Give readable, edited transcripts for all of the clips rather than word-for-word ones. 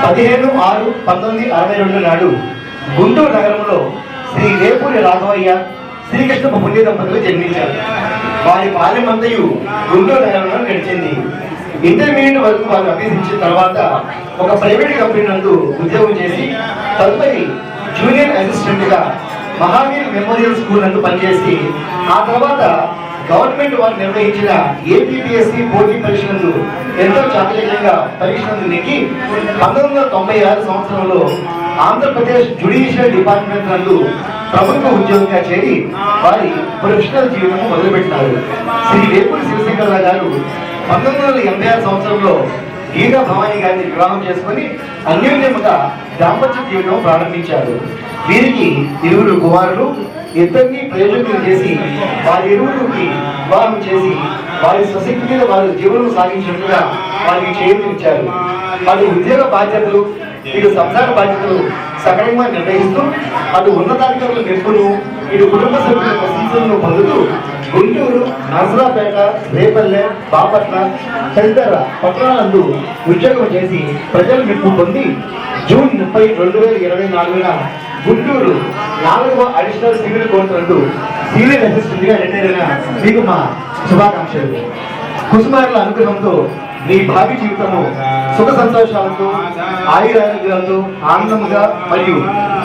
15/6/1962 నాడు గుంటూరు నగరంలో శ్రీ వేపూరి రాఘవయ్య శ్రీకృష్ణ పుణ్య దంపతులు జన్మించారు. వారి బాల్యమంతయు గుంటూరు నగరంలో గడిచింది. ఇంటర్మీడియట్ వరకు వారు అభ్యసించిన తర్వాత ఒక ప్రైవేట్ కంపెనీ నందు ఉద్యోగం చేసి తదుపరి జూనియర్ అసిస్టెంట్ గా మహావీర్ మెమోరియల్ స్కూల్ నందు పనిచేసి ఆ తర్వాత గవర్నమెంట్ వారు నిర్వహించిన ఏపీపీఎస్సీ పోటీ పరీక్షలందు ఎంతో చాకచక్యంగా పరీక్షలందు నెగ్గి 1996 సంవత్సరంలో ఆంధ్రప్రదేశ్ జ్యుడిషియల్ డిపార్ట్మెంట్ నందు ప్రభుత్వ ఉద్యోగిగా చేరి వారి ప్రొఫెషనల్ జీవితం మొదలుపెట్టినారు. శ్రీ వేపూరి శివశంకరరావు గారు 1986 సంవత్సరంలో గీతా భవానీ గారిని వివాహం చేసుకుని అన్యోన్యముగా దాంపత్య జీవితం ప్రారంభించారు. వీరికి 2 కుమారులు, ఇద్దరిని ప్రయోజకులు చేసి వారి ఇరువురికి వివాహం చేసి వారి స్వశక్తి మీద వారి జీవనం సాగించినట్టుగా వారికి చేయూతనిచ్చారు. వారి ఉద్యోగ బాధ్యతలు, ఇటు సంసార బాధ్యతలు సక్రమంగా నిర్వహిస్తూ అటు ఉన్నతాధికారుల మెప్పును, ఇటు కుటుంబ సభ్యుల ప్రశంసలను పొందుతూ గుంటూరు, నరసరావుపేట, రేపల్లె, బాపట్ల తదితర పట్టణాలందు ఉద్యోగం చేసి ప్రజల మెప్పు పొంది జూన్ 30, 2024 గుంటూరు 4వ అడిషనల్ సివిల్ కోర్టు నందు సివిల్ అసిస్టెంట్ గా రిటైర్ అయిన మీకు మా శుభాకాంక్షలు. కుసుమారుల అనుగ్రహంతో మీ భావి జీవితము సుఖ సంతోషాలతో, ఆయురారోగ్యాలతో ఆనందంగా మరియు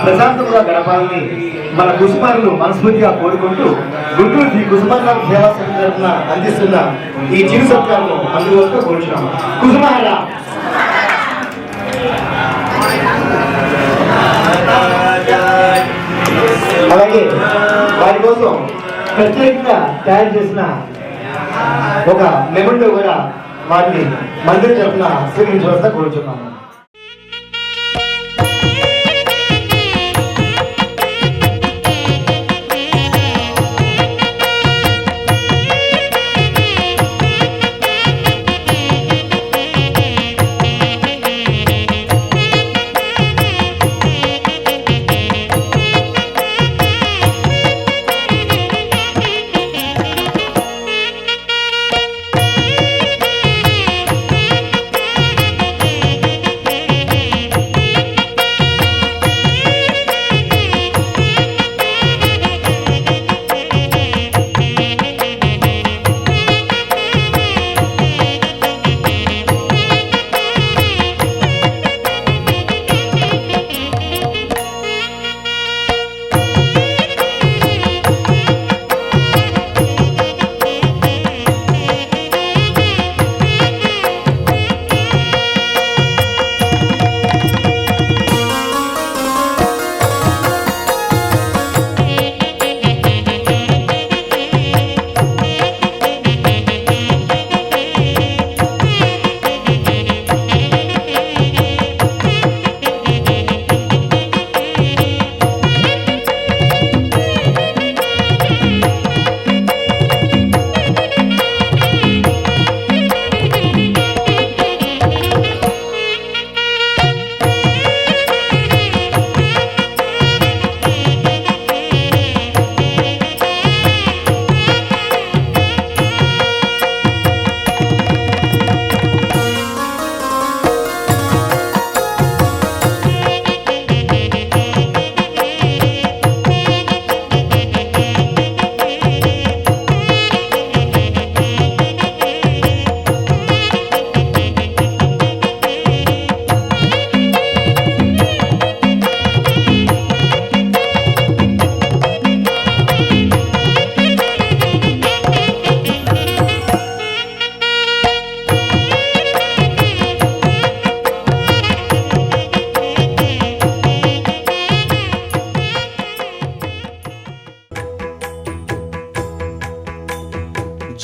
ప్రశాంతంగా గడపాలని మన కుసుమారులు మనస్ఫూర్తిగా కోరుకుంటూ గుంటూరు శ్రీ కుసుమారుల సేవా సంఘం తరఫున అందిస్తున్న ఈ చిరు సత్కారము అందువల్ల కోరుచున్నాము. కుసుమార అలాగే వారి కోసం ప్రత్యేకంగా తయారు చేసిన ఒక మెమెంటో కూడా వారిని మందిరం తరఫున స్వీకరించవలసిన కోరుచున్నాము.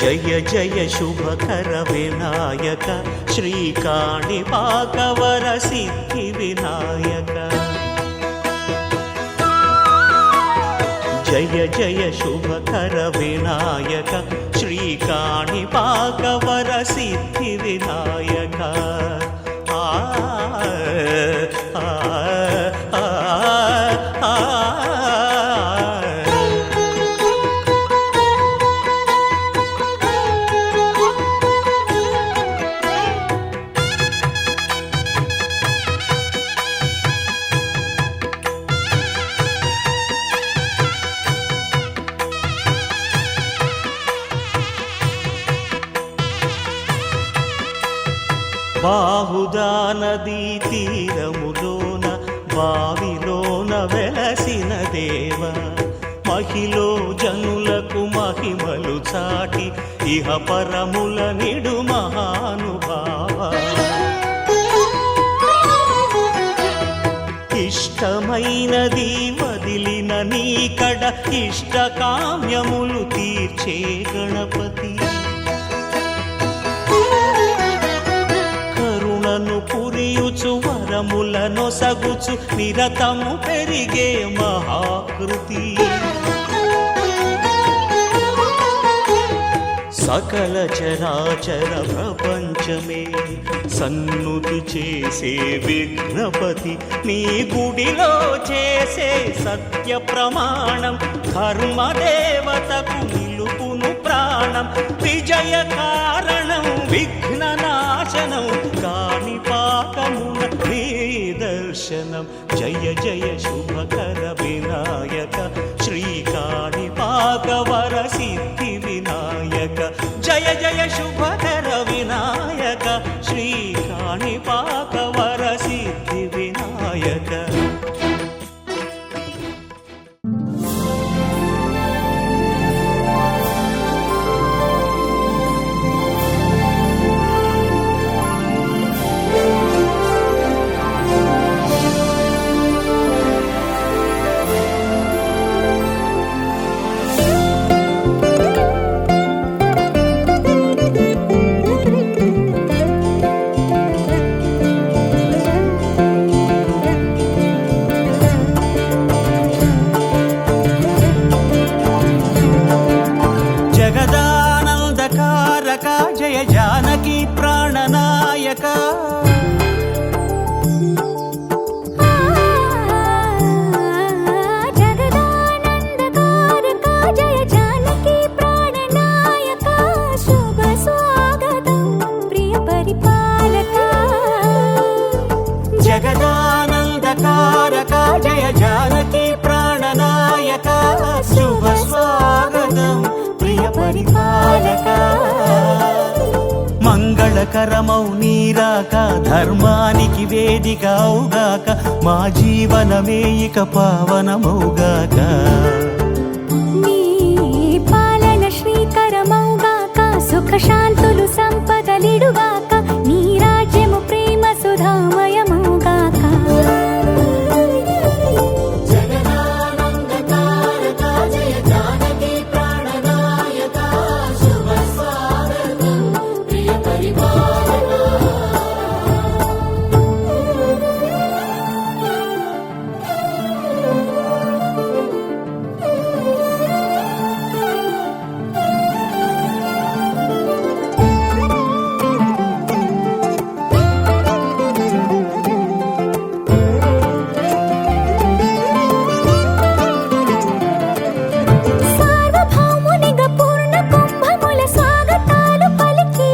जय जय शुभकर विनायक श्रीकाणिपाकवर सिद्धि विनायक जय जय शुभकर विनायक श्रीकाणिपाकवर सिद्धि विनायक आ आ आ आ నదీ తీరములోన బావిలోన వెలసిన దేవ మహిలో జనులకు మహిమలు చాటి ఇహ పరముల నిడు మహానుభావ ఇష్టమైనది వదిలిన నీకడ ఇష్టకామ్యములు తీర్చే గణపతి కరుణను పురియుచు వరములను సగుచు నిరతము పెరిగే మహాకృతి సకల చరాచర ప్రపంచమే సన్నుతి చేసే విఘ్నపతి నీ గుడిలో చేసే సత్య ప్రమాణం ధర్మదేవతకు నిలుపును ప్రాణం విజయ కారణం విఘ్న నాశనం కాణిపాకమున నీ దర్శనం జయ జయ శుభకర వినాయక శ్రీ కాణిపాక వర సిద్ధి వినాయక జయ జయ శుభకర వినాయక శ్రీ కాణిపాక వర సిద్ధి వినాయక జయ జానకి ప్రాణనాయక జగదానందకారక జయ జానకి ప్రాణనాయక శుభ స్వాగతం ప్రియ పరిపాలక జగదానందకారక జయ జానకి ప్రాణనాయక శుభ స్వాగతం ప్రియ పరిపాలక మంగళకరమౌ నీరాక ధర్మానికి వేదికవుగాక మా జీవనమే ఇక పావనమౌగాక నీ పాలన శ్రీకరమౌగాక సుఖ శాంతులు సంపదలిడుగాక నీ రాజ్యము ప్రేమ సుధామయమౌగాక జగదానందకారక జయ జానకి ప్రాణనాయక శుభ స్వాగతం ప్రియ పరిపాలక సార్వభౌమునిగా పూర్ణ కుంభముల స్వాగతాలు పలికి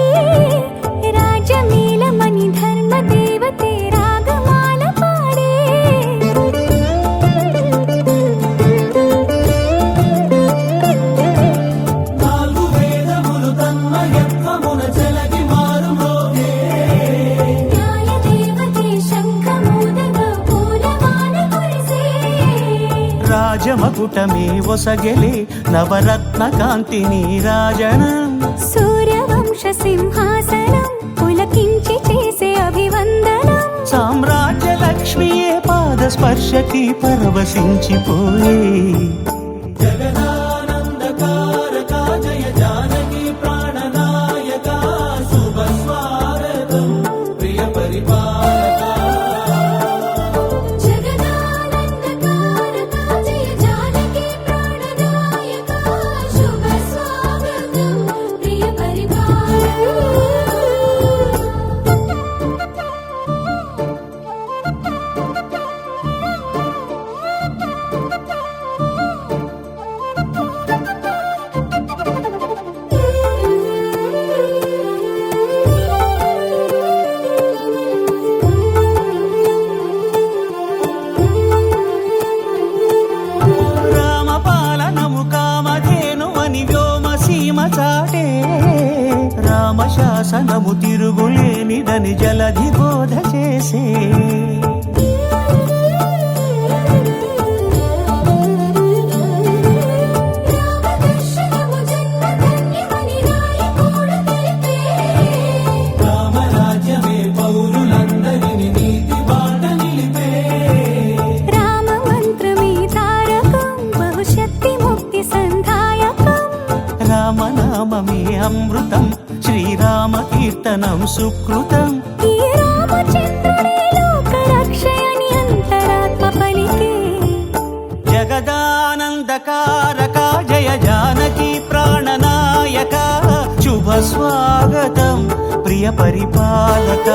రాజమేళమణి ధర్మ దేవతే రాగమాల పాడే నాలుగు వేదములు తన్మయత్వమున చెలగి మారుమోగే న్యాయ దేవతే శంఖమూదగా పూలమాల కురిసే రాజమకుటమే ఒసగెలే నవరత్న కాంతి నీరాజనం సూర్యవంశ సింహాసనం పులకించి చేసే అభివందనం సామ్రాజ్య లక్ష్మియే పాద స్పర్శకి పరవశించిపోయే జగదానందకారక జయ జానకి ప్రాణనాయక శుభ స్వాగతం ప్రియ పరిపాలక జగదానందకారక జయ జానకి ప్రాణనాయక శుభ స్వాగతం ప్రియ పరిపాలక శాసనము తిరుగులేనిదని జలధి బోధ చేసే రామదర్శనము జన్మధన్యమని నాయకుడు తెలిపే రామరాజ్యమే పౌరులందరిని నీతి బాట నిలిపే రామ మంత్రమే తారకం బహుశక్తి ముక్తి సంధాయకం రామనామమే అమృతం శ్రీరామ కీర్తనం సుకృతం ఈ రామచంద్రుడే లోక రక్షయని అంతరాత్మ పలికే జగదానందకారక జయ జానకి ప్రాణనాయక శుభ స్వాగతం ప్రియ పరిపాలక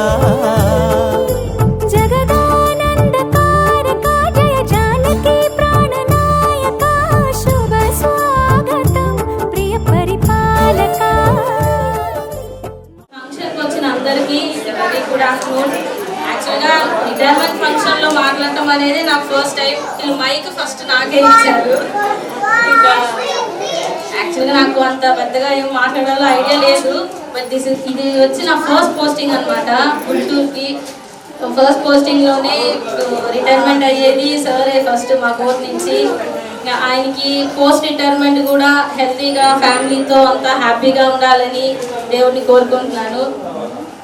జగదానందకారక జయ జానకి ప్రాణనాయక శుభ స్వాగతం ప్రియ పరిపాలక ఫంక్షన్కి వచ్చిన అందరికీ వెరీ గుడ్ ఆఫ్టర్నూన్. యాక్చువల్గా రిటైర్మెంట్ ఫంక్షన్లో మాట్లాడటం అనేది నాకు ఫస్ట్ టైం. వీళ్ళు మైక్ ఫస్ట్ నాకే ఇచ్చారు. ఇంకా యాక్చువల్గా నాకు అంత పెద్దగా ఏం మాట్లాడాలో ఐడియా లేదు. బట్ ఇది వచ్చి నా ఫస్ట్ పోస్టింగ్ అనమాట గుంటూరుకి. ఫస్ట్ పోస్టింగ్లోనే రిటైర్మెంట్ అయ్యేది సరే ఫస్ట్ మా కోర్ట్ నుంచి. ఇంకా ఆయనకి పోస్ట్ రిటైర్మెంట్ కూడా హెల్తీగా ఫ్యామిలీతో అంతా హ్యాపీగా ఉండాలని దేవుడిని కోరుకుంటున్నాను.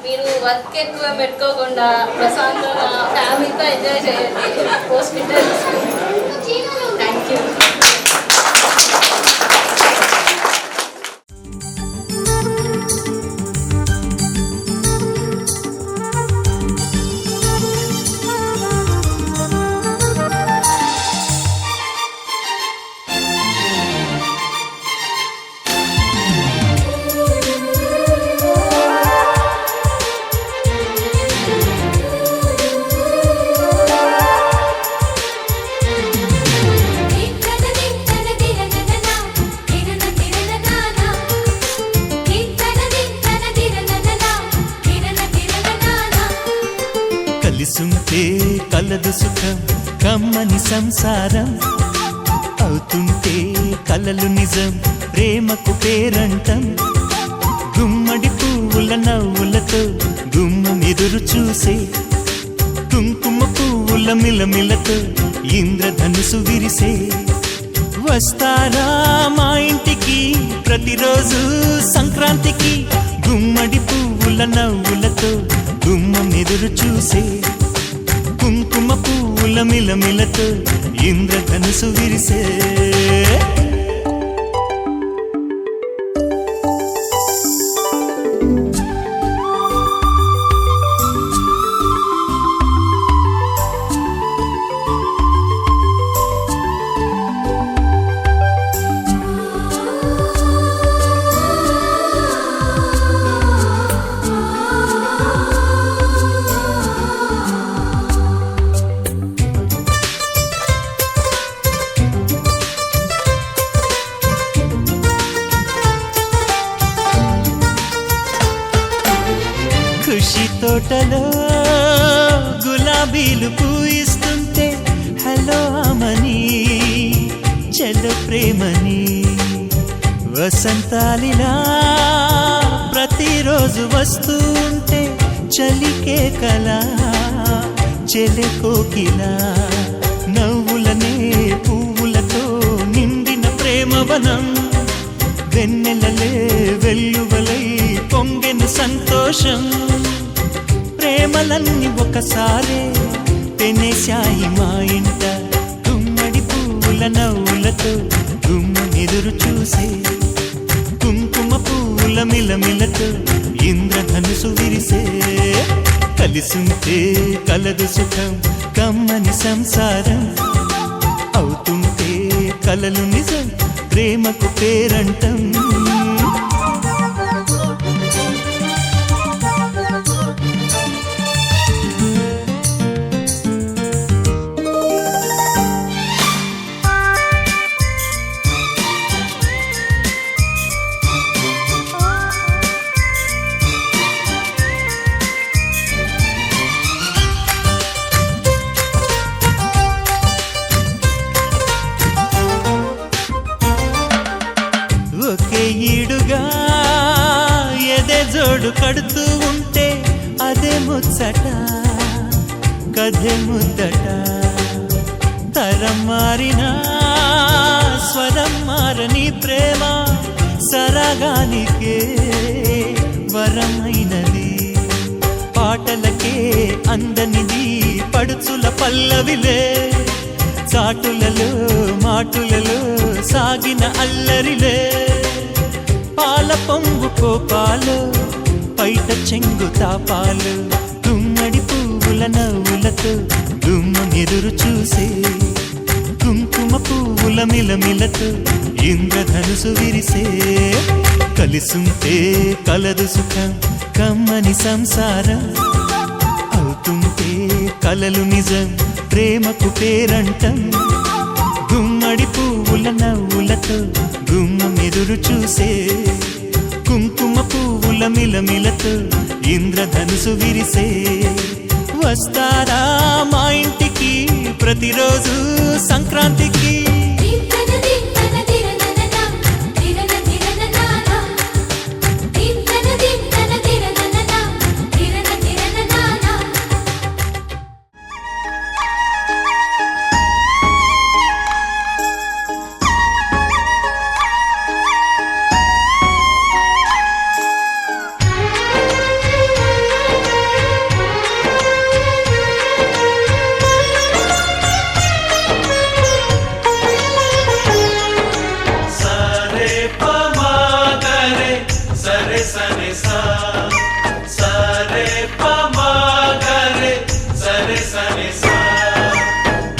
మీరు వర్క్ ఎక్కువ పెట్టుకోకుండా ప్రశాంతంగా ఫ్యామిలీతో ఎంజాయ్ చేయండి పోస్ట్ రిటైర్మెంట్. Thank you. కలిసుంటే కలదు సుఖం కమ్మని సంసారం అవుతుంటే కలలు నిజం ప్రేమకు పేరంటం గుమ్మడి పువ్వుల నవ్వులతో గుమ్మం ఎదురు చూసే కుంకుమ పువ్వుల మిలమిలతో ఇంద్రధనుసు విరిసే వస్తారా మా ఇంటికి ప్రతిరోజు సంక్రాంతికి గుమ్మడి పువ్వుల నవ్వులతో గుమ్మం ఎదురు చూసే కుంకుమ పువ్వుల మిలమిలతో ఇంద్రధనుసు విరిసే ఖుషి తోటలో గులాబీలు పూయిస్తుంటే హలో అమని చెల్లు ప్రేమని వసంతాలిలా ప్రతిరోజు వస్తుంటే చలికే కలా చెలె కోకిలా నవ్వులనే పువ్వులతో నిండిన ప్రేమవనం వెన్నెలలే వెల్లువలై పొంగెను సంతోషం ప్రేమలన్నీ ఒకసారే పెనేశాయి మా ఇంట గుమ్మడి పువ్వుల నవ్వులతో గుమ్మం ఎదురు చూసే కుంకుమ పువ్వుల మిలమిలతో ఇంద్రధనుసు విరిసే కలిసుంటే కలదు సుఖం కమ్మని సంసారం అవుతుంటే కలలు నిజం ప్రేమకు పేరంటం ఒకే కథె ముద్దట తరం మారినా స్వరం మారని ప్రేమ సరగానికే వరమైనది పాటలకే అందనిది పడుచుల పల్లవిలే చాటులలో మాటులలో సాగిన అల్లరిలే పాల పొంగు కోపాలు పైట చెంగు తాపాలు గుమ్మడి పువ్వుల నవ్వులతో గుమ్మనెదురు చూసే కుంకుమ పువ్వుల మిలమిలతో ఇంద్రధనుసు విరిసే కలిసుంటే కలదు సుఖం కమ్మని సంసారం అవుతుంటే కలలు నిజం ప్రేమకు పేరంటం గుమ్మడి పువ్వుల నవ్వులతో గుమ్మెదురు చూసే కుంకుమ పువ్వుల మిలమిలతో ఇంద్రధనుసు విరిసే వస్తారా మా ఇంటికి ప్రతిరోజు సంక్రాంతికి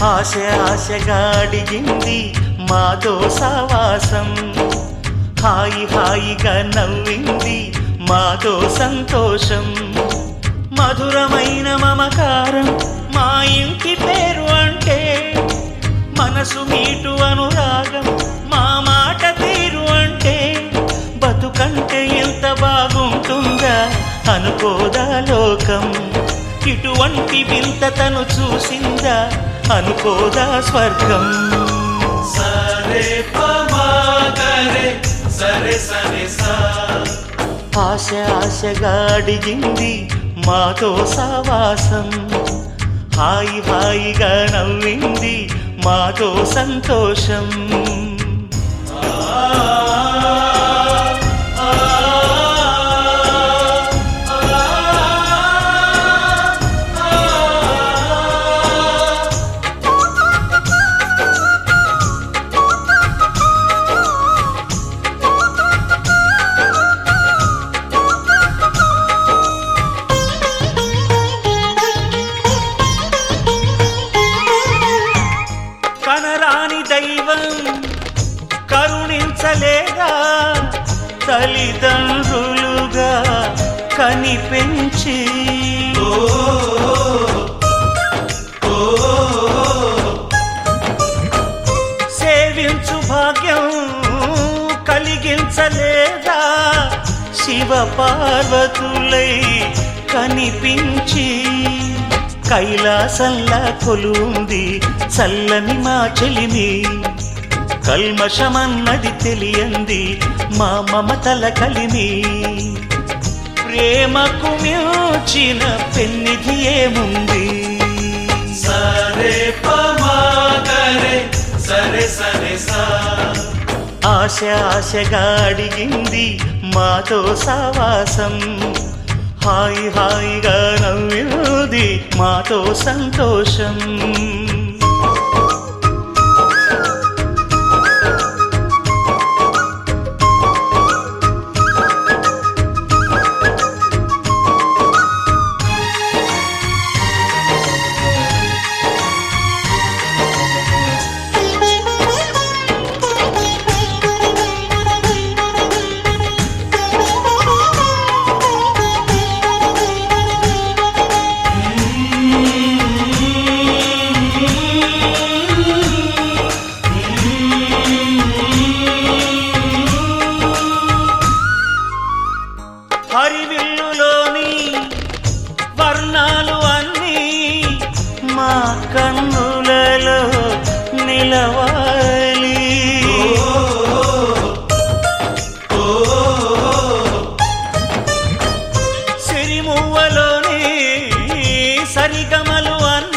ఆశ ఆశగా అడిగింది మాతో సావాసం హాయి హాయిగా నవ్వింది మాతో సంతోషం మధురమైన మమకారం మా ఇంటి పేరు అంటే మనసు మీటు అనురాగం మా మాట తీరు అంటే బతుకంటే ఎంత బాగుంటుందా అనుకోదా లోకం ఇటువంటి వింతతను చూసిందా అనుకోదా స్వర్గం సరే పమాగరే సరే సరే సా ఆశ ఆశగా అడిగింది మాతో సావాసం హాయి హాయిగా నవ్వింది మాతో సంతోషం కనరాని దైవం కరుణించలేగా తల్లిదండ్రులుగా కనిపెంచి సేవించు భాగ్యం కలిగించలేదా శివ పార్వతులై కనిపించి కైలాసంలా కొలుంది చల్లని మా చెలిమి కల్మషమన్నది తెలియంది మా మమతల కలిమి ప్రేమకు మించిన పెన్నిధి ఏముంది సరే పమాగరే సరే సరే సా ఆశ ఆశగా అడిగింది మాతో సావాసం హాయి హాయిగా నవ్వింది మాతో సంతోషం హరివిల్లులోని వర్ణాలు అన్నీ మా కన్నులలో నిలవాలి సిరిమువ్వలోని సరిగమలు అన్నీ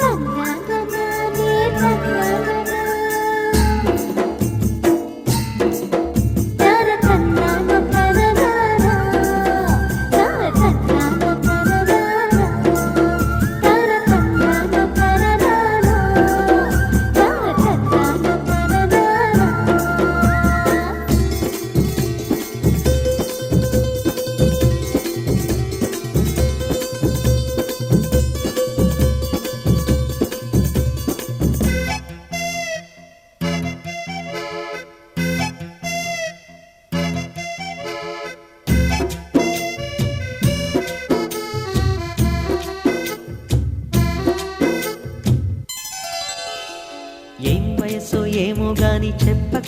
తన్నాగగానే తన్నాగగా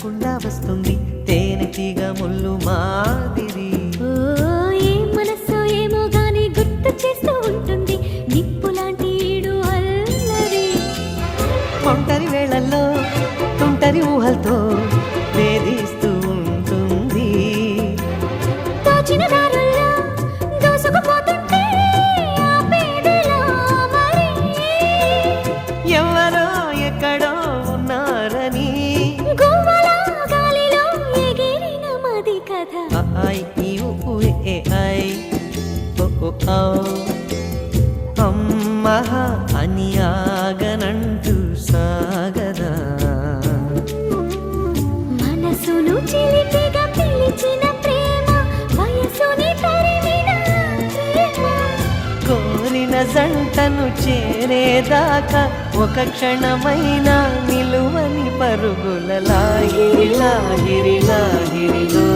తప్పకుండా వస్తుంది తేనెటీగ ముళ్ళు మాదిరి. ఓ ఏ మనస్సు ఏమో గాని గుర్తు చేస్తూ ఉంటుంది నిప్పు లాంటి ఈడు అల్లరి. ఒంటరి వేళల్లో తుంటరి ఊహలతో వేధిస్తూ ఉంటుంది. తోచిన దారుల్లో దూసుకుపోతుంటే ఆపేదెలా మరి. ఎవరో ఎక్కడో ఉన్నారని గువ్వలా గాలిలో ఎగిరిన మది కథ. ఐ ఈ ఉ ఏ ఐ ఓ ఓ ఔ అమ్మహ అని ఆగనంటూ సాగదా. మనసును చిలిపిగా పిలిచిన ప్రేమ వయసుని తరిమిన ప్రేమ. కోరిన జంటను చేరేదాకా ఒక క్షణమైన నిలువని పరుగుల లాహిరి లాహిరి లాహిరిలో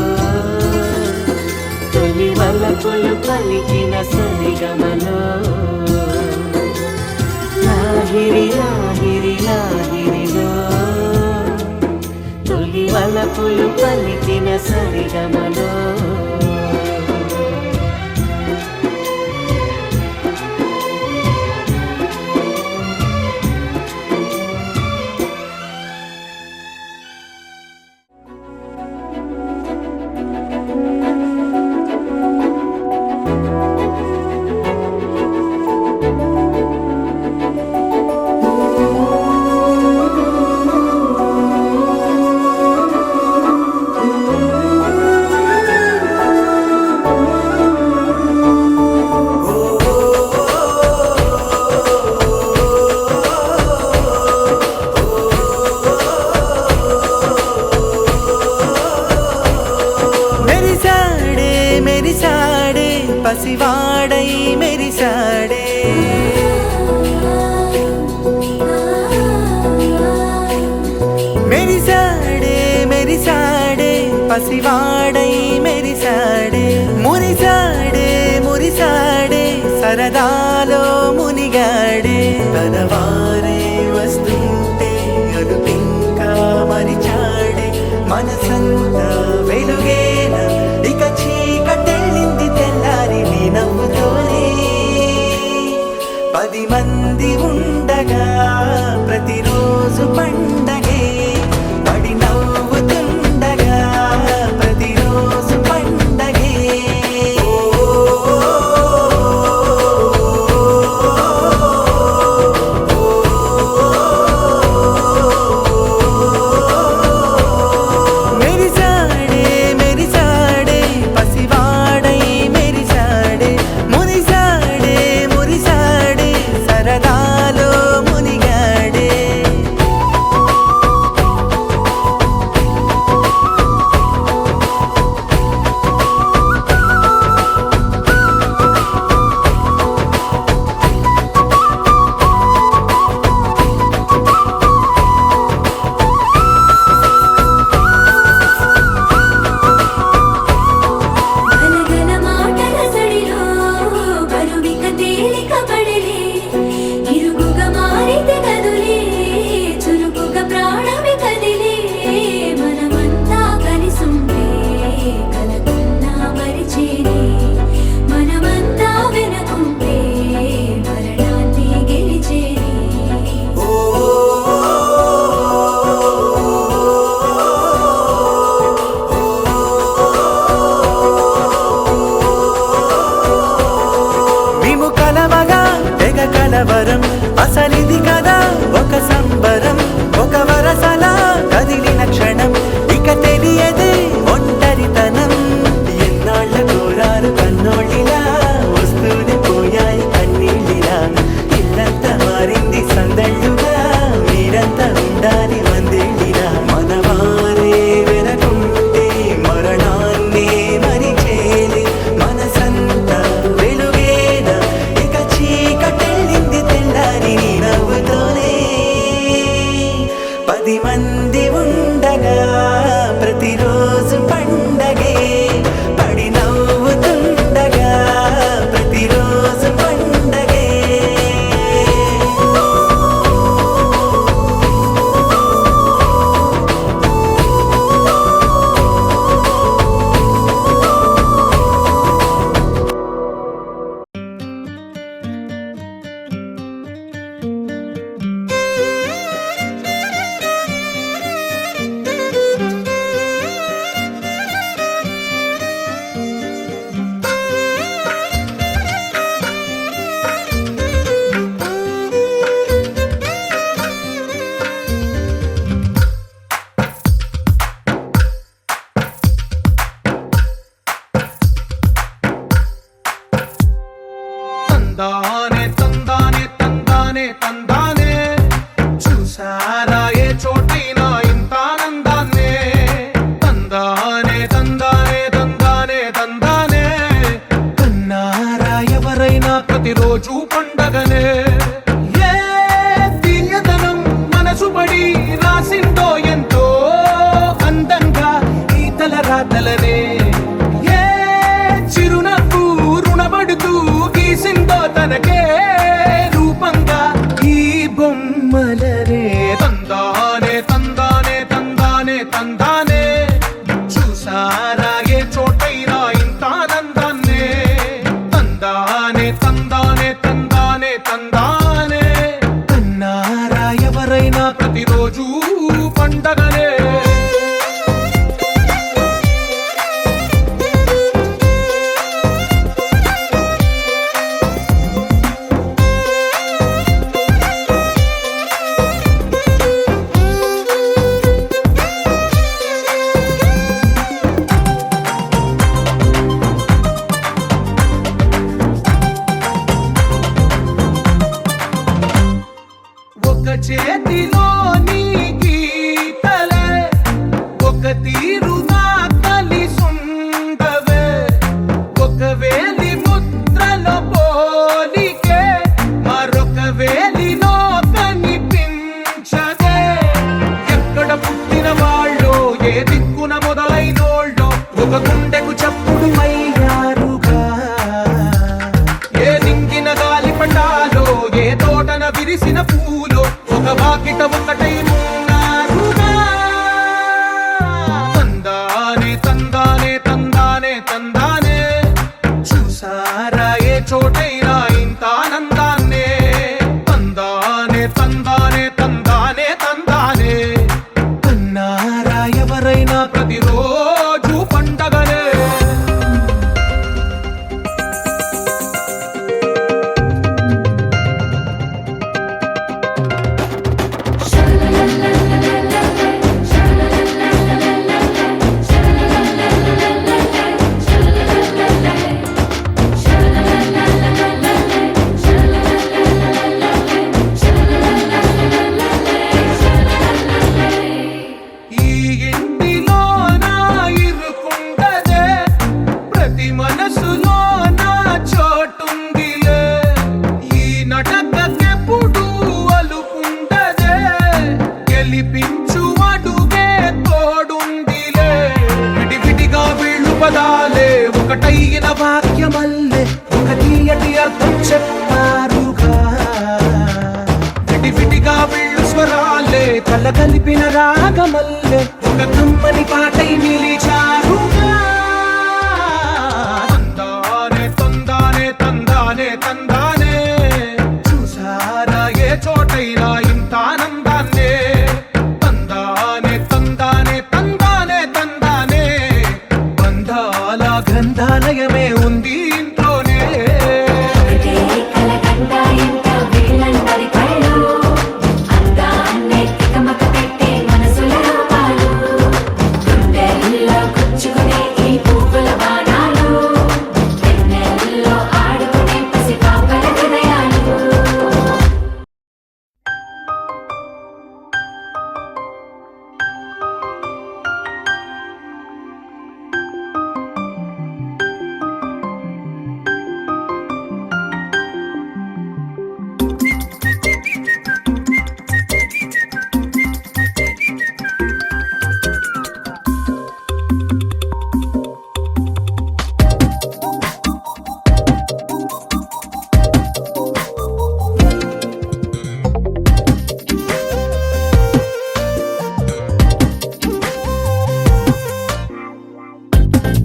తొలి వలపులు పలికిన సరిగమలో. లాహిరి లాహిరి లాహిరిలో తొలి వలపులు పలికిన సరిగమలో. మెరిసాడే పసివాడై మెరిసాడే. మెరిసాడే మెరిసాడే పసివాడై మెరిసాడే. మురిసాడే మురిసాడే సరదాలో మునిగాడే. తనవారే వస్తుంటే అదుపింకా మరిచాడే. మనసంతా వెలుగేనా ఇక చీకటెళ్ళింది తెల్లారి నీ నవ్వుతోనే. 10 మంది ఉండగా ప్రతిరోజు పండగే పడి నవ్వుతుండగా ప్రతిరోజు పండగే. మెరిసాడే మెరిసాడే పసివాడై మెరిసాడే. మురిసాడే మురిసాడే సరదాలో మునిగాడే. గలగల మాటల సడిలో బరువిక తేలిక పడలే. ఇరుగుగా మారితే కదులే చురుకుగా ప్రాణమి కదిలే. మనమంతా కలిసుంటే కలకున్నా మరిచేనే. మనమంతా వెనకుంటే మరణాన్ని గెలిచేనే. మేము కలవగా తెగ కలవరం అసలిది కదా ఒక సంబరం. ఒక వరసలా కదిలిన క్షణం ఇక తెలియదే ఒంటరితనం. ఎన్నాళ్ళ కోరారు కన్నోళ్ళిలా వస్తూనే పోయాయి కన్నీళ్ళిలా. ఇల్లంతా మారింది సందళ్ళుగా మీరంతా ఉండాలి వందేళ్ళిలా. మనవారే వెనకుంటే మరణాన్నే మరిచేలే. మనసంతా వెలుగేనా ఇక చీకటెళ్ళింది తెల్లారి నీ నవ్వుతోనే. 10 మంది ఉండగా ప్రతిరోజు పండగే పడి నవ్వుతుండగా ప్రతిరోజు పండగే. తందానే తందానే తందానే తందానే చూసారా ఏ చోటైనా ఇంత ఆనందాన్నే తందానే తందానే తందానే తందానే కన్నారా ఎవరైనా ప్రతిరోజు పండగనే ఏ తీయదనం మనసు పడి రాసిందో ఎంతో అందంగా ఈ తలరాతలనే ఏ చిరునవ్వు రుణపడుతూ గీసిందో తనకే రూపంగా ఈ బొమ్మలనే తందానే తందానే తందానే తందానే చూసారా ఏ చోటైనా ఇంత ఆనందాన్నే తందానే తందానే తందానే తందానే కన్నారా ఎవరైనా ప్రతిరోజు పండగనే ఒక చేతిలో నీ గీతలే ఒక తీరుగా కలిసుండవే ఒక వేలి ముద్రలో పోలికే మరొక వేలిలో కనిపించదే ఎక్కడ పుట్టిన వాళ్ళో ఏ దిక్కున మొదలైనోళ్ళో ఒక గుండెకు చప్పుడు అయ్యారుగా ఏ నింగిన గాలి పండాలో ఏ తోటన విరిసిన పూలో ఒక వాకిట ఒకటై ఉన్నారుగా తందానే తందానే తందానే తందానే చూసారా ఏ చోటైనా ఇంత ఆనందాన్నే తందానే తందానే తందానే తందానే కన్నారా ఎవరైనా ప్రతిరోజు పండగనే ఈ ఇంటిలో నా ఇరుకుండదే ప్రతి మనసులో నా చోటుందిలే ఈ నటకెప్పుడు అలుకుండదే గెలిపించు అడుగే తోడుందిలే విడివిడిగా వీళ్ళు పదాలే ఒకటైన వాక్యమల్లే ఒక తీయటి అర్థం చెప్పారుగా విడివిడిగా వీళ్ళు స్వరాలే కల కలిపిన రాగమల్లే ఒక కమ్మని పాటై నిలిచారుగా తందానే తందానే తందానే తందానే చూసారా ఏ చోటైనా ఇంత ఆనందాన్నే తందానే తందానే తందానే తందానే బంధాల గ్రంథాలయమే ఉంది ఇంట్లోనే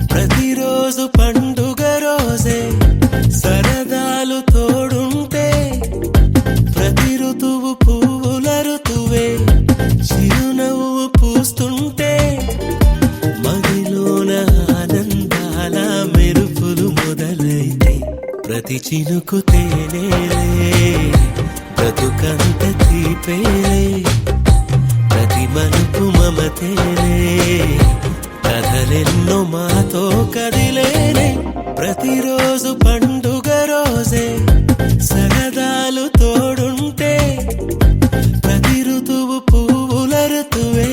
ప్రతిరోజు పండుగ రోజే సరదాలు తోడుంటే ప్రతి ఋతువు పువ్వుల ఋతువే చిరునవ్వు పూస్తుంటే మదిలోన ఆనందాల మెరుపులు మొదలైతే ప్రతి చినుకు తేనేలే బ్రతుకంత తీపేలే ప్రతి మలుపు మమతేలే కథలెన్నో మాతో కదిలేనే ప్రతిరోజు పండుగ రోజే సరదాలు తోడుంటే ప్రతి ఋతువు పువ్వుల ఋతువే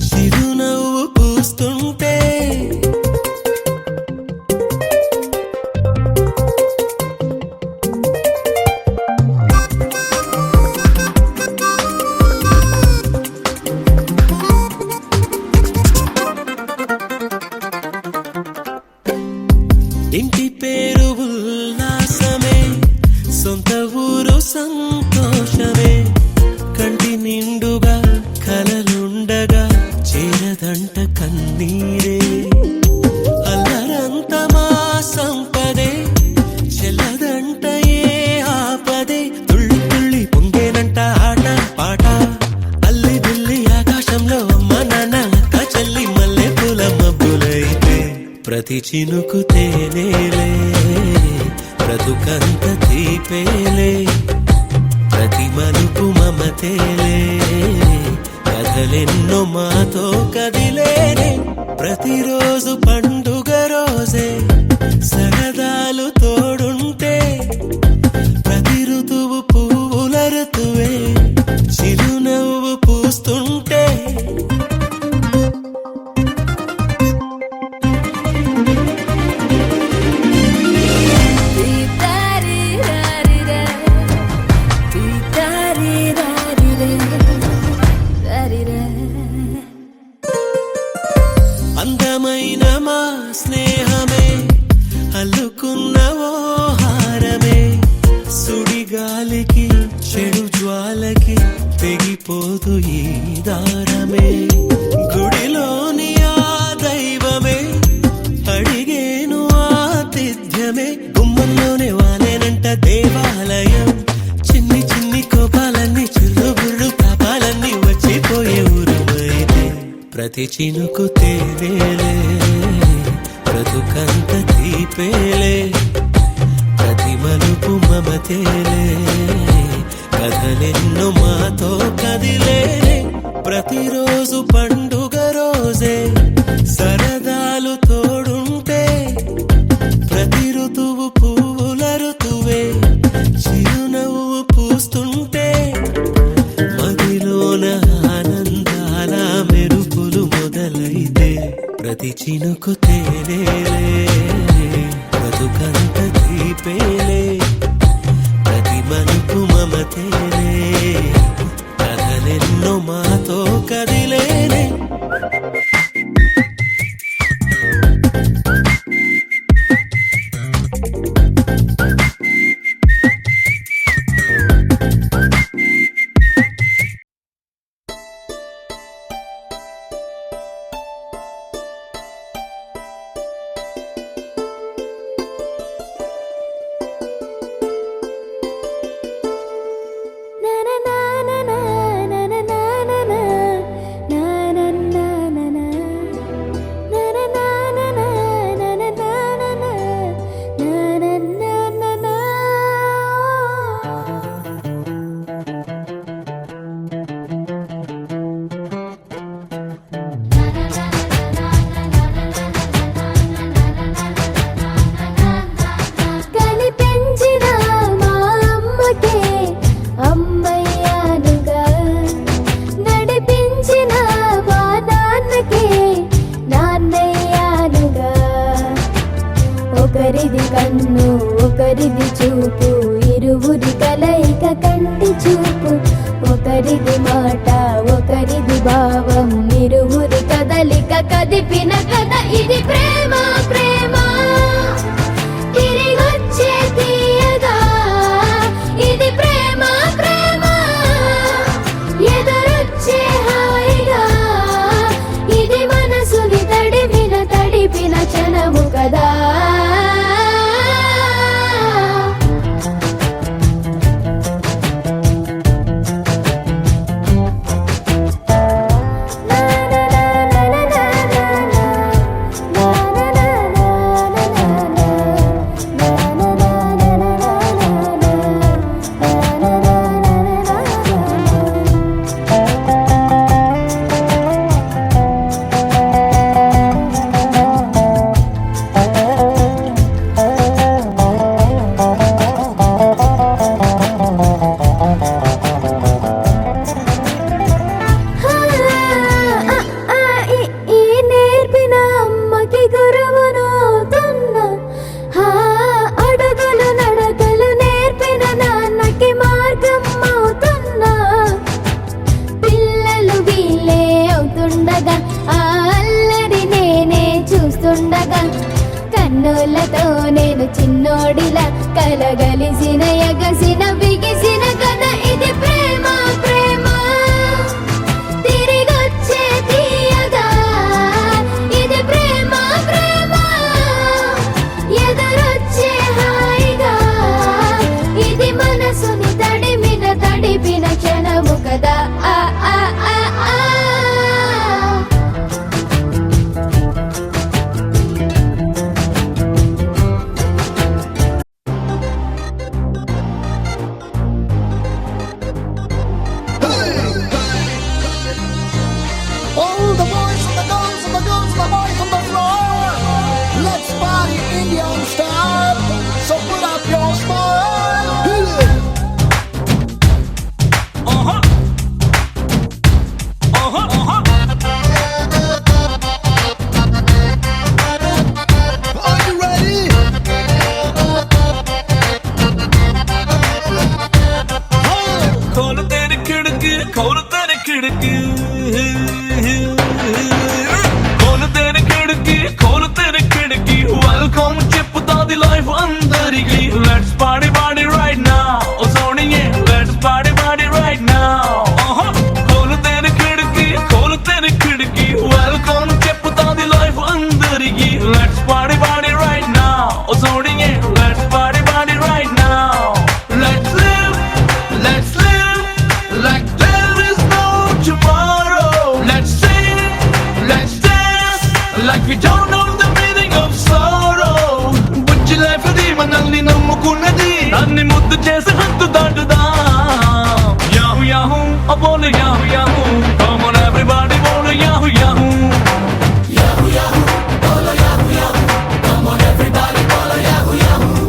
చిరునవ్వు పూస్తుంటే ఇంటి పేరు ఉల్లాసమే సొంత ఊరు సంతోషమే కంటి నిండుగా కలలుండగా చేరదంట కన్నీరే అల్లరంత మా సంపదే చెల్లదంట ఏ ఆపదే తుళ్ళి తుళ్ళి పొంగేనంట ఆట పాట అల్లి బిల్లి ఆకాశంలో అమ్మ నాన్న అక్క చెల్లి మల్లె పూల మబ్బులైతే ప్రతి చినుకు తేనేలే బ్రతుకంత తీపేలే ప్రతి మలుపు మమతేలే కథలెన్నో మాతో కదిలేనే ప్రతిరోజు పండుగ రోజే సరదాలు తోడుంటే ప్రతి ఋతువు పువ్వుల ఋతువే చిరునవ్వు పూస్తుంటే అందమైన మా స్నేహమే అల్లుకున్న ఓ హారమే సుడిగాలికి చెడు జ్వాలకి తెగిపోదు ఈ దారమే గుడిలోని ఆ దైవమే అడిగేను ఆతిథ్యమే గుమ్మంలోనే వాలేనంట దేవాలయం చిన్ని చిన్ని కోపాలన్నీ చిల్లు బుర్రు పాపాలన్నీ వచ్చిపోయే ఊరుమైతే ప్రతి చినుకు తేనేలే బ్రతుకంత తీపేలే ప్రతి మలుపు మమతేలే కథలెన్నో మాతో కదిలేనే ప్రతిరోజు పండుగ రోజే సరదాలు తోడుంటే ప్రతి ఋతువు పువ్వుల ఋతువే చిరునవ్వు పూస్తుంటే మదిలోన ఆనందాల మెరుపులు మొదలైతే ప్రతి చినుకు తేనేలే బతుకంత తీపేలే ప్రతి మలుపు మమతేలే కథలెన్నో మాతో కదిలేనే కనిపించిన మా అమ్మకే అమ్మయ్యానుగా నడిపించిన మా నాన్నకే నాన్నయ్యానుగా ఒకరిది కన్ను ఒకరిది చూపు ఇరువురి కలయిక కంటి చూపు ఒకరిది మాట ఒకరిది భావం ఇరువురి కదలిక కదిపిన కథ ఇది ప్రేమ ప్రేమ తిరిగొచ్చే తీయగా ఇది ప్రేమ ప్రేమ ఎదురొచ్చే హాయిగా ఇది మనసుని తడిపిన క్షణము కదా నా చూస్తుండగా కన్నులతో నేను చిన్నోడిలా కలగలిసిన ఎగసిన బిగిసిన కథ ఇది ప్రేమ ప్రేమ తిరిగొచ్చే తీయగా ఇది ప్రేమ ప్రేమ ఎదురొచ్చే హాయిగా ఇది మనసుని తడిపిన క్షణము కదా ఆ ఆ ఆ ఆ All the boys and the girls and the girls and the boys on the floor. Let's party Indian style. So put up your smile. Are you ready? खोल तेरी खिड़की खोल तेरी खिड़की खोल तेरी खिड़की खोल तेरी खिड़की वेलकम చెప్పుతా ది లైఫ్ అందరికి let's party party right now ఓ సోనియే let's party party right now खोल तेरी खिड़की खोल तेरी खिड़की वेलकम చెప్పుతా ది లైఫ్ అందరికి let's party party right now ఓ సోనియే let's party party right now let's live like there is no tomorrow. Let's sing, let's dance like we don't know the meaning of sorrow. Butchi life di manalni nammukunnadi nanni muddu chesi hattu daatuda. Yahoo yahoo, I bole yahoo yahoo. Come on everybody, bole yahoo yahoo. Yahoo yahoo, bole yahoo yahoo. Come on everybody, bole yahoo yahoo.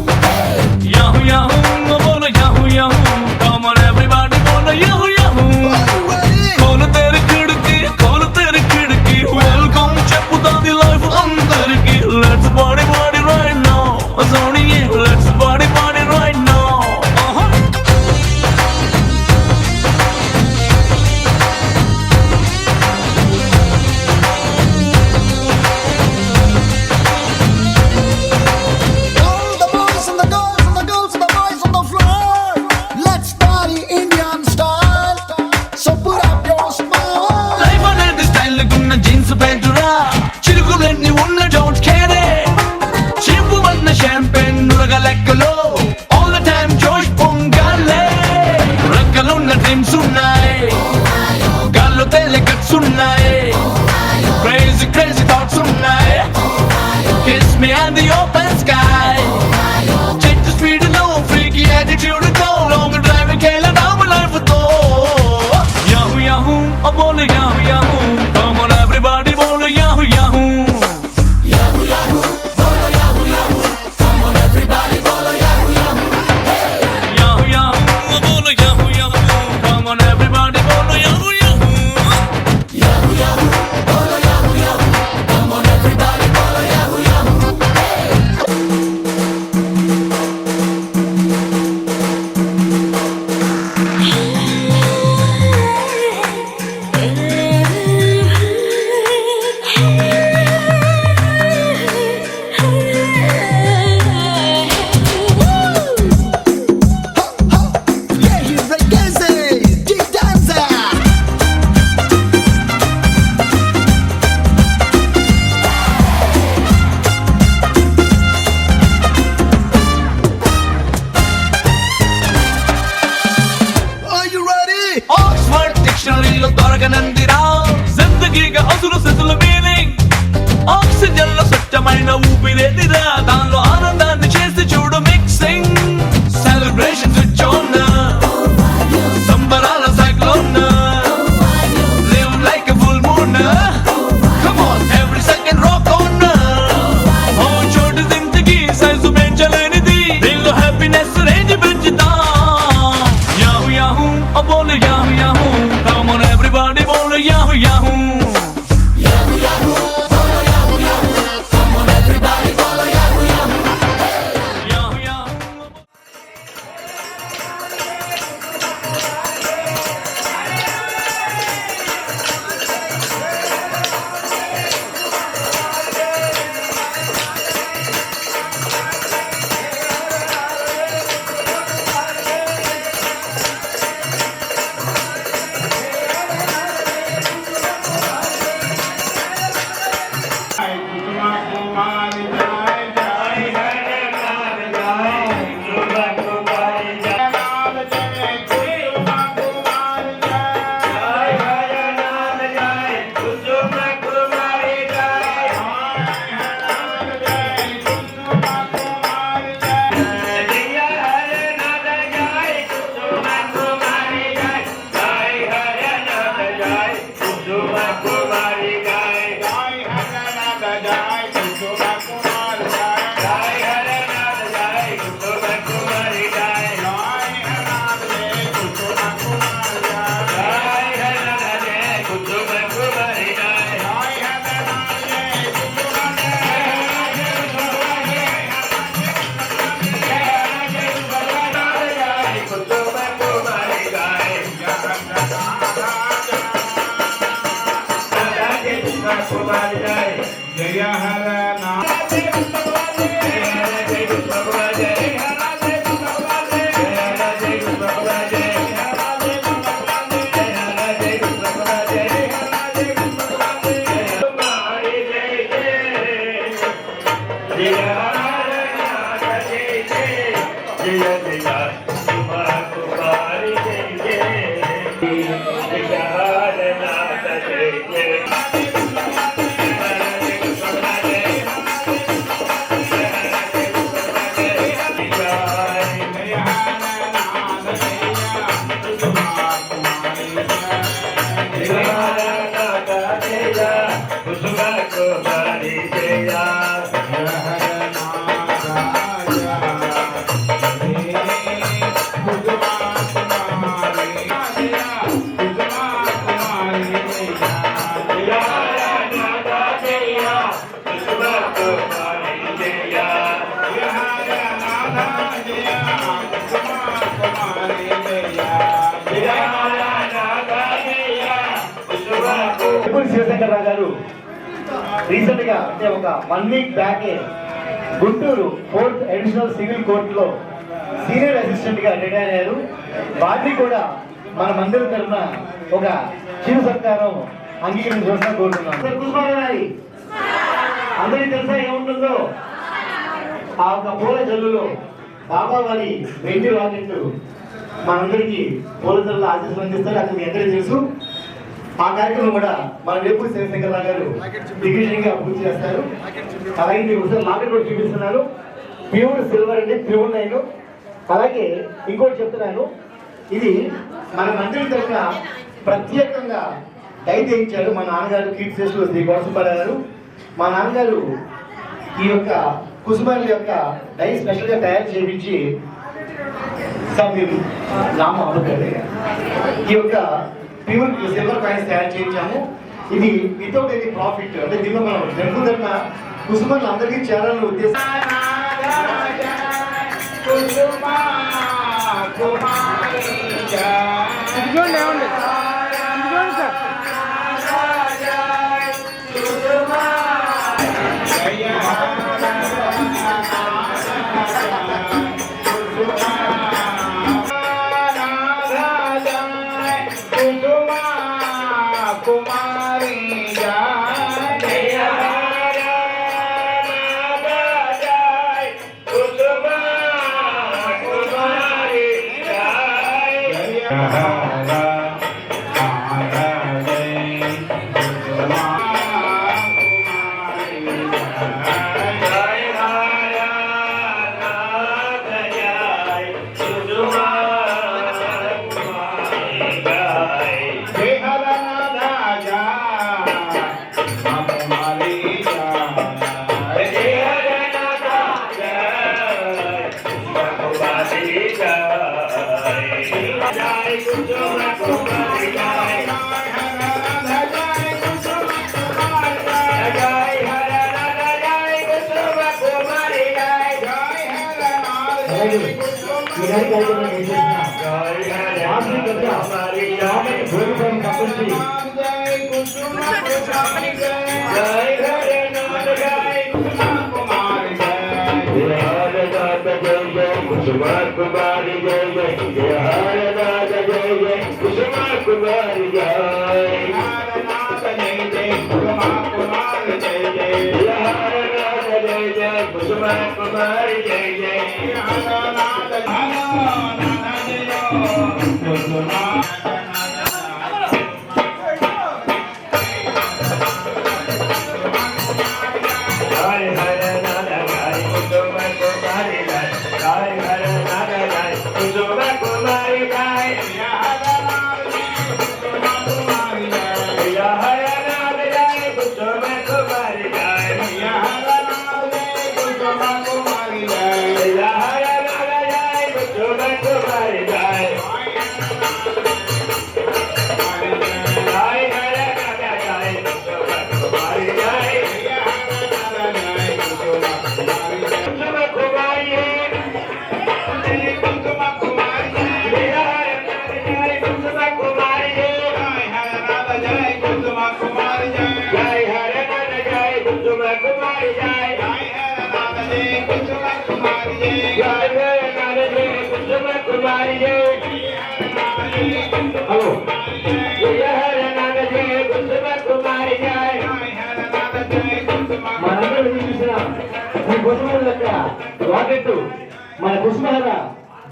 Yahoo yahoo, I bole yahoo yahoo. Come on everybody, bole yahoo yahoo. Are you ready? खोल तेरी खिड़की खोल तेरी खिड़की welcome చెప్పుతా the life అందరికి let's party party right now సోనియే let's party party right now All the boys and the girls and the girls and the boys on the floor. Let's party Indian style. So put up your smile. Life అనేది style గున్న jeans ప్యాంటురా చిరుకులన్నీ ఉన్న don't care చింపు వన్న champagne నురగ లెక్కలో all the time జోష్ పొంగాలే రెక్కలున్న dreams ఉన్నాయి గాల్లో తేలే cuts ఉన్నాయి crazy crazy thoughts ఉన్నాయి kiss me and the open sky check the speed లో ఫ్రీకీ యాటిట్యూడ్ తో లాంగ్ డ్రైవ్ కేలనా లైఫ్ తో Yahoo yahoo, I bole yahoo yahoo. Come on everybody, bole yahoo yahoo. Yahoo yahoo, bole yahoo yahoo. Come on कुमारी जय जय हरनाथ जय कुसुमा कुमारी जय हरनाथ जय कुसुमा कुमारी जय हरनाथ जय कुसुमा कुमारी जय हरनाथ जय कुसुमा कुमारी जय जय हरनाथ जय कुसुमा कुमारी जय जय हरनाथ जय कुसुमा कुमारी जय जय हरनाथ जय कुसुमा कुमारी जय जय हरनाथ जय कुसुमा कुमारी जय जय हरनाथ जय कुसुमा कुमारी जय जय हरनाथ जय कुसुमा कुमारी जय जय हरनाथ जय कुसुमा कुमारी जय जय हरनाथ వేపూరి శివశంకరరావు గారు రీసెంట్ గా అంటే ఒక 1 week back Guntur 4th additional civil కోర్టులో సీనియర్ అసిస్టెంట్ గా రిటైర్ అయ్యారు. వారిని కూడా మన మందిరం తరఫున ఒక చిరు సత్కారం అంగీకరించవలసిన కోరుతున్నాం. కుసుమారాయ్ అందరికీ తెలుసా ఏముంటుందో? ఆ ఒక పూల జల్లులో బాబా వారి వెండి రాకెట్టు మనందరికీ పూల జల్లు ఆశీస్సులు అందిస్తారు. అది మీ అందరికీ తెలుసు. ఆ కార్యక్రమం కూడా మన వేపూరి శివశంకరరావు గారు దిగ్విజయంగా పూర్తి చేస్తారు. అలాగే మీరు ఒకసారి లాకెట్ కూడా చూపిస్తున్నారు. ప్యూర్ సిల్వర్ అండి, ప్యూర్ 9. అలాగే ఇంకోటి చెప్తున్నాను, ఇది మన మంత్రి తరఫున ప్రత్యేకంగా డై చేయించారు మా నాన్నగారు కీర్తిశేషులు శ్రీ కోటసుబ్బారావు గారు. మా నాన్నగారు ఈ యొక్క కుసుమాల యొక్క డై స్పెషల్ గా తయారు చేయించి ఈ యొక్క ప్యూర్ సిల్వర్ కాయిన్స్ తయారు చేయించాము. ఇది వితౌట్ ఎనీ ప్రాఫిట్, అంటే దీనిలో మనం జంపు ధర్మ కుసుమలు అందరికీ చేరాలని ఉద్దేశం. कुसुमा कुमारी जय जय जय हरनाथ जय जय कुसुमा कुमारी जय हरनाथ जय जय कुसुमा कुमारी जय जय हरनाथ जय हर नाद जय कुसुम कुमारी जय जय हर नाद जय कुसुम कुमारी जय जय हर नाद जय कुसुम कुमारी जय जय हर नाद जय कुसुम कुमारी जय जय हर नाद जय कुसुम कुमारी जय మనందరూ చూసిన ఈ కుసుమ రాకెట్ మన కుసుమహర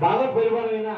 బాగా పరిమాణమైన